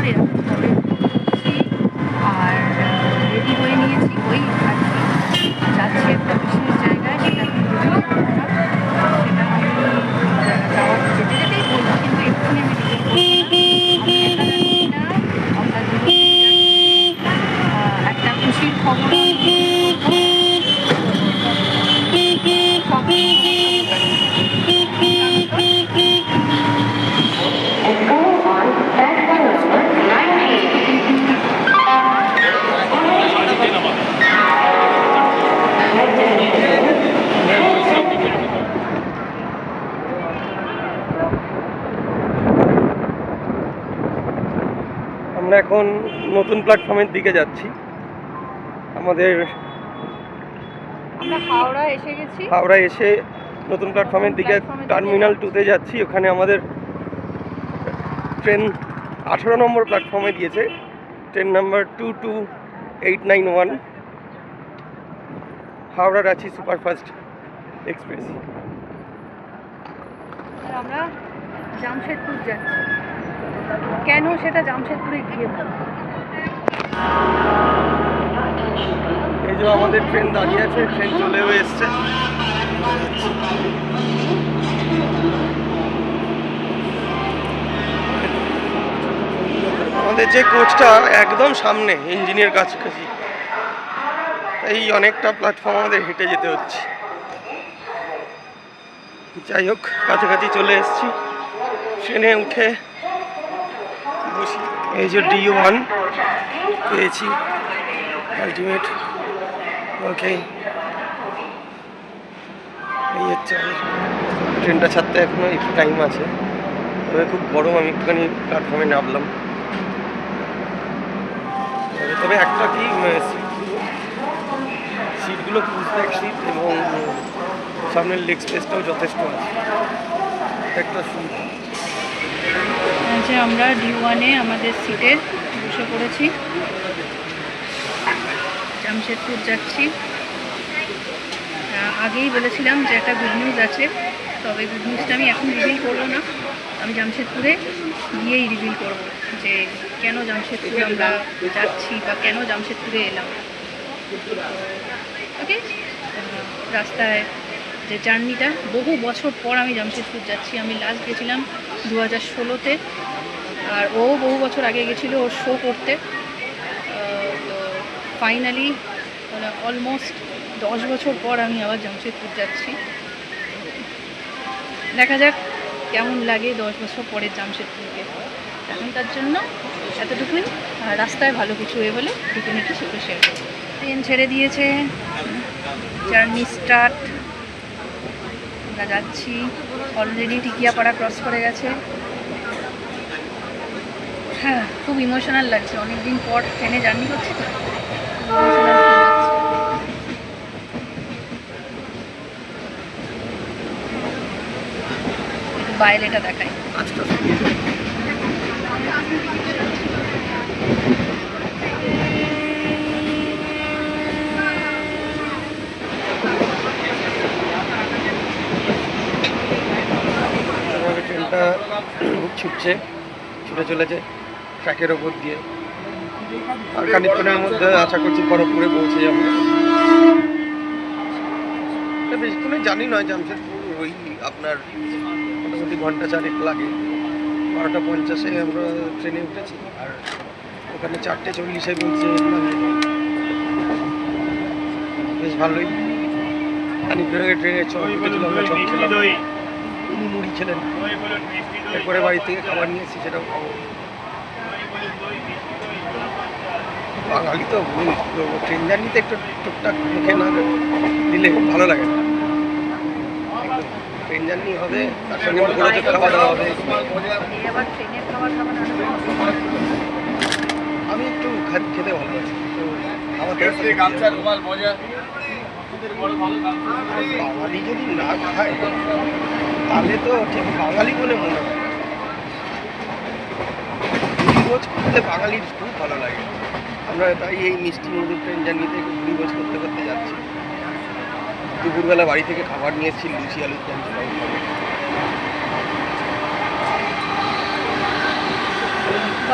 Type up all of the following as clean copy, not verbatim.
পরে আর রেডি হয়ে নিয়েছি ওই আর কি যাচ্ছি একটা বিশেষ জায়গায়, সেটা সেটা আমি যাওয়ার যেতে যেতেই বলবো, কিন্তু এক্ষুনি আমি আমরা একটা খুশির খবর আমরা এখন নতুন প্ল্যাটফর্মের দিকে যাচ্ছি। আমরা হাওড়া এসে নতুন প্ল্যাটফর্মের দিকে টার্মিনাল 2-তে যাচ্ছি। ওখানে আমাদের ট্রেন 18 নম্বর প্ল্যাটফর্মে দিয়েছে, train number 22891 Howrah Ranchi superfast express. আমরা জামশেদপুর যাচ্ছি। কেন সেটা জামশেদপুরে গিয়ে বলবো। এই যে আমাদের ট্রেন দাঁড়িয়ে আছে, ট্রেন চলেও এসছে। আমাদের যে কোচটা একদম সামনে ইঞ্জিনের কাছাকাছি, এই অনেকটা প্ল্যাটফর্ম আমাদের হেঁটে যেতে হচ্ছে। যাই হোক, কাছাকাছি চলে এসেছি। ট্রেনে উঠে বসি। এই যে D1 পেয়েছি আলটিমেট। ওকে, এই হচ্ছে ট্রেনটা ছাড়তে এখনো একটু টাইম আছে, তবে খুব গরম। আমি একটুখানি প্ল্যাটফর্মে নামলাম। তবে একটা কি, সিটগুলো পুশব্যাক সিট এবং সামনের লেগ স্পেসটাও যথেষ্ট আছে, একটা সুবিধা। যে আমরা D1-এ আমাদের সিটে বসে পড়েছি, জামশেদপুর যাচ্ছি। আগেই বলেছিলাম যে একটা গুড নিউজ আছে, তবে গুড নিউজটা আমি এখন রিভিল করবো না, আমি জামশেদপুরে গিয়েই রিভিল করব যে কেন জামশেদপুরে আমরা যাচ্ছি বা কেন জামশেদপুরে এলাম। ওকে, রাস্তায় যে জার্নিটা, বহু বছর পর আমি জামশেদপুর যাচ্ছি। আমি লাস্ট গেছিলাম 2016-তে, আর ও বহু বছর আগে গেছিলো ওর শো করতে। তো ফাইনালি অলমোস্ট 10 বছর পর আমি আবার জামশেদপুর যাচ্ছি। দেখা যাক কেমন লাগে 10 বছর পরে জামশেদপুরকে। এখনকার জন্য এতটুকুই। রাস্তায় ভালো কিছু হয়ে হলে টুকুনিটি সেটা শেয়ার করবো। ট্রেন ছেড়ে দিয়েছে, জার্নি স্টার্ট। আমরা যাচ্ছি, অলরেডি টিকিয়াপাড়া ক্রস করে গেছে। হ্যাঁ, খুব ইমোশনাল লাগছে, অনেক দিন পর ট্রেনে জার্নি করছি তো, বাইরেটা দেখাই। ট্রেনটা ছুটে চলেছে ট্র্যাকের ওপর দিয়ে। আর খানিকক্ষণের মধ্যে আশা করছি খড়গপুরে পৌঁছে যাবো। বেশিক্ষণে জানি নয়, জামশেদপুর ওই আপনার মোটামুটি ঘন্টা 4 লাগে। 12:50-এ আমরা ট্রেনে উঠেছি, আর ওখানে 4:40-এ বলছে। বেশ ভালোই। খানিকক্ষণ ট্রেনে চপ উঠেছিল, আমরা চপ খেলাম, উনি মুড়ি খেলেন। এরপরে বাড়ি থেকে খাবার নিয়েছি, সেটাও খাবো। বাঙালি তো ট্রেন জার্নিতে একটু টুকটাক মুখে না দিলে ভালো লাগে না। ট্রেন জার্নি হবে, তার সঙ্গে খাওয়া দাওয়া হবে। আমি একটু খেতে ভালোবাসি, বাঙালি যদি না খায় তাহলে তো ঠিক বাঙালি বলে মনে হয়। ভোজ করতে বাঙালির খুব ভালো লাগে। আমরা তাই এই মিষ্টি মধুর ট্রেন জার্নিতে ভোজ করতে করতে যাচ্ছি। দুপুরবেলা বাড়ি থেকে খাবার নিয়ে এসেছি, লুচি আলুর দম।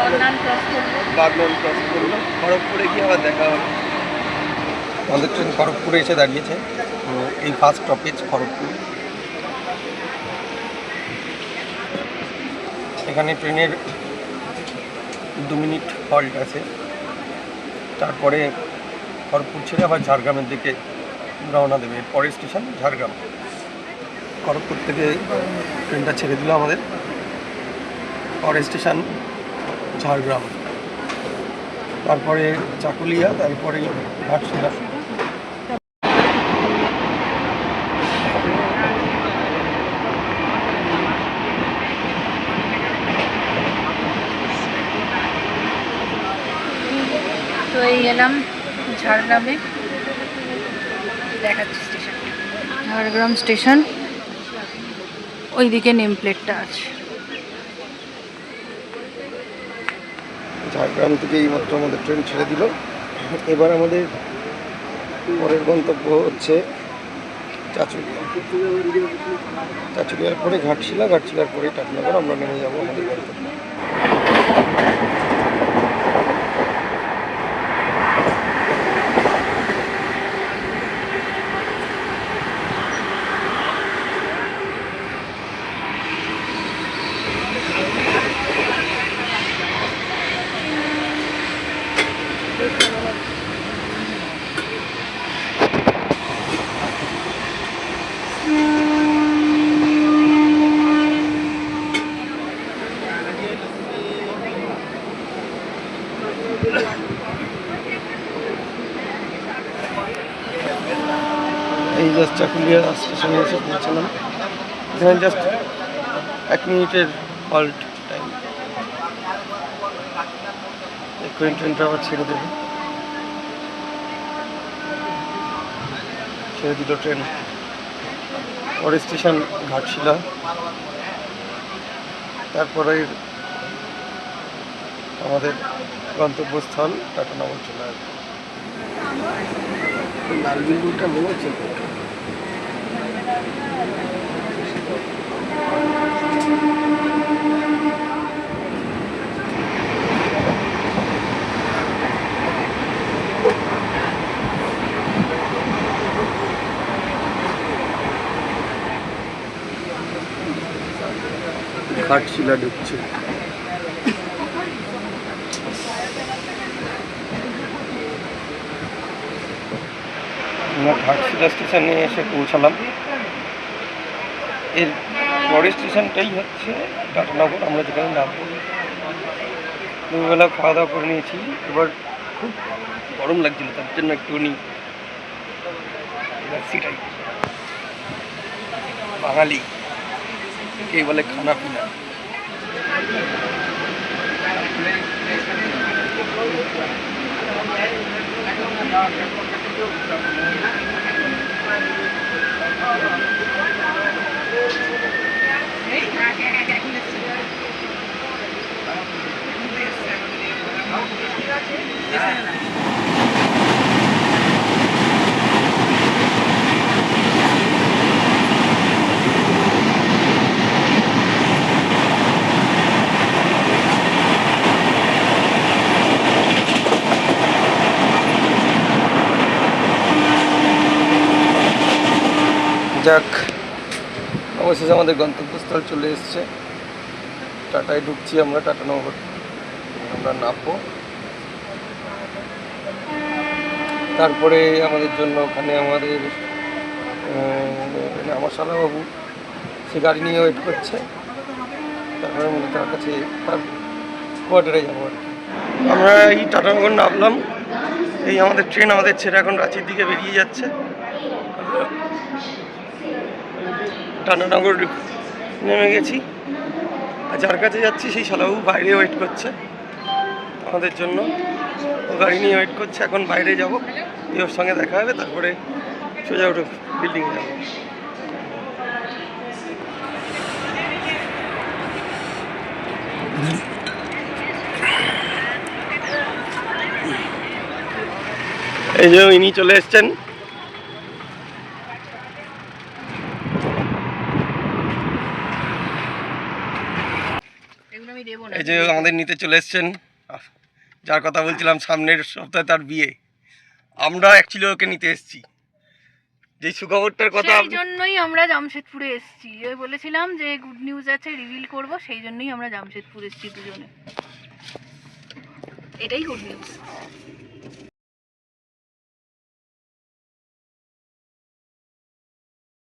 বাগনান ক্রস করলো। বাগনান ক্রস করলো, খড়গপুরে গিয়ে আবার দেখা হবে। আমাদের ট্রেন খড়গপুরে এসে দাঁড়িয়েছে। এই ফার্স্ট স্টপেজ খড়গপুর। এখানে ট্রেনের 2 মিনিট হল্ট আছে, তারপরে খড়গপুর ছেড়ে আবার ঝাড়গ্রামের দিকে রওনা দেবে। পরের স্টেশন ঝাড়গ্রাম। খড়গপুর থেকে ট্রেনটা ছেড়ে দিল আমাদের, পরের স্টেশন ঝাড়গ্রাম, তারপরে চাকুলিয়া, তারপরে ঘাটশিলা। তো এই এলাম ঝাড়গ্রামে, দেখাচ্ছি স্টেশন। ঝাড়গ্রাম স্টেশন, ওইদিকে নেম প্লেটটা আছে। ঝাড়গ্রাম থেকে এইমাত্র আমাদের ট্রেন ছেড়ে দিল। এবার আমাদের পরের গন্তব্য হচ্ছে চাচুলিয়া। চাচুলিয়ার পরে ঘাটশিলা, ঘাটশিলার পরে টাটনগর। আমরা নেমে যাবো আমাদের গন্তব্য। এই জাস্ট চাকুলিয়া স্টেশনে এসে পৌঁছালাম। এখানে জাস্ট 1 মিনিটের হল্ট টাইম। এক্ষুনি ট্রেনটা আবার ছেড়ে দেবে। ছেড়ে দিল ট্রেন। পরের স্টেশন ঘাটশিলা, তারপরে আমাদের গন্তব্যস্থল টাটানগর চলে আসবে। লাল বিন্দুটা মনে হচ্ছে। ঘাটশিলা ঢুকছে। আমরা ঘাটশিলা স্টেশনে এসে পৌঁছালাম। এর পরের স্টেশনটাই হচ্ছে টাটানগর, আমরা যেখানে নামবো। দুবেলা খাওয়া দাওয়া করে নিয়েছি, এবার খুব গরম লাগছিল, তার জন্য একটুখানি লাচ্ছিটাই। বাঙালি কে বলে খানা পিনা। যাক, অবশেষে আমাদের গন্তব্যস্থল চলে এসছে। টাটায় ঢুকছি আমরা, টাটানগর আমরা নামবো। তারপরে আমাদের জন্য ওখানে আমাদের আমার শালাবাবু সে গাড়ি নিয়ে ওয়েট করছে। তারপরে আমরা তার কাছে তার কোয়ার্টারে যাবো আর কি। আমরা এই টাটানগর নামলাম। এই আমাদের ট্রেন আমাদের ছেড়ে এখন রাঁচির দিকে বেরিয়ে যাচ্ছে। টাটানগর নেমে গেছি, আর যার কাছে যাচ্ছি সেই শালাবাবু বাইরে ওয়েট করছে আমাদের জন্য। ও গাড়ি নিয়ে ওয়েট করছে, এখন বাইরে যাব, ওর সঙ্গে দেখা হবে, তারপরে সোজা উঠে বিল্ডিংয়ে যাবো। এই যে ইনি চলে এসছেন। এগুলো আমি আমি দেবো না। এই যে আমাদের নিতে চলে এসছেন, যার কথা বলছিলাম সামনের সপ্তাহে তার বিয়ে, আমরা অ্যাকচুয়ালি ওকে নিতে এসেছি। যে সুখবরটার কথা সেই জন্যই আমরা জামশেদপুরে এসেছি। ওই বলেছিলাম যে গুড নিউজ আছে, রিভিল করব, সেই জন্যই আমরা জামশেদপুর এসেছি দুজনে। এটাই গুড নিউজ।